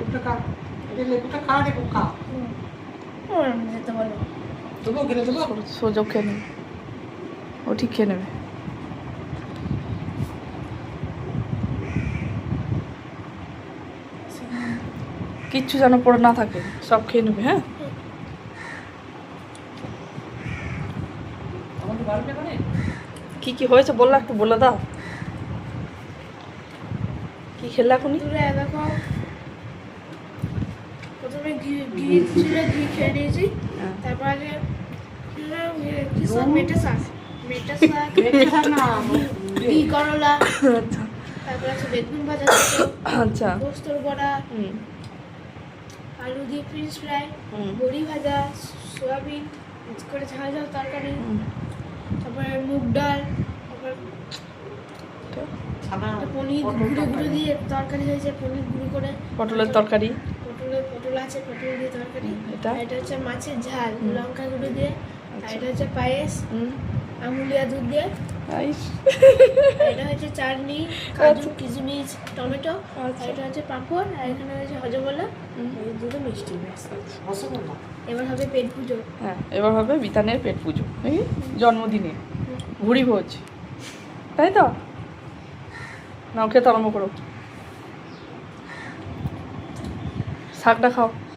লেবুটা খা, এটা লেবুটা খা রে খা। যেতে বলো দেবো কিনে দেবো। সোজা খেয়ে নেবে, ও ঠিক খেয়ে নেবে। কিচ্ছু যেন পড়ে না থাকে, সব খেয়ে নেবে। হ্যাঁ, আমাদের বাড়িতে মানে কি কি হয়েছে বললা, একটু বলে দাও। কি খেলে এখনই? দূরে দেখো, প্রথমে ঘি ছিল, ঘি খেয়ে নিয়েছি। হ্যাঁ। তারপর আগে কি সব মেটে শাক না ঘি করলা, আচ্ছা তারপর আছে বেগুন ভাজা ছিল, আচ্ছা। পোস্তর বড়া, হুম আলু দিয়ে ফ্রেঞ্চ ফ্রাই, হুম বড়ি ভাজা, সোয়াবিন করে ঝাল ঝাল তরকারি, হুম। তারপরে মুগ ডাল, তারপর ছানা পনির গুঁড়ো গুঁড়ো দিয়ে তরকারি হয়েছে, পনির গুঁড়ো করে, পটলের তরকারি। পটল আছে, পটল দিয়ে তরকারি। এটা? আর এটা হচ্ছে মাছের ঝাল, হুম। লঙ্কা গুঁড়ো দিয়ে। আর আচ্ছা। এটা হচ্ছে পায়েস, হুম আমুলিয়া দুধ দিয়ে। আইস। আর এটা হচ্ছে চাটনি, কাজু আচ্ছা। কিশমিশ টমেটো। আর আচ্ছা। এটা হচ্ছে পাঁপড়, আর এখানে হচ্ছে হজমোলা, হুম। এই দুটো মিষ্টি ব্যাস। রসগোল্লা। এবার হবে পেট পুজো। হ্যাঁ, এবার হবে বিতানের পেট পুজো, নাকি জন্মদিনে ভুড়ি ভোজ, তাই তো? নাও খেতে আরম্ভ করো, শাকটা খাও।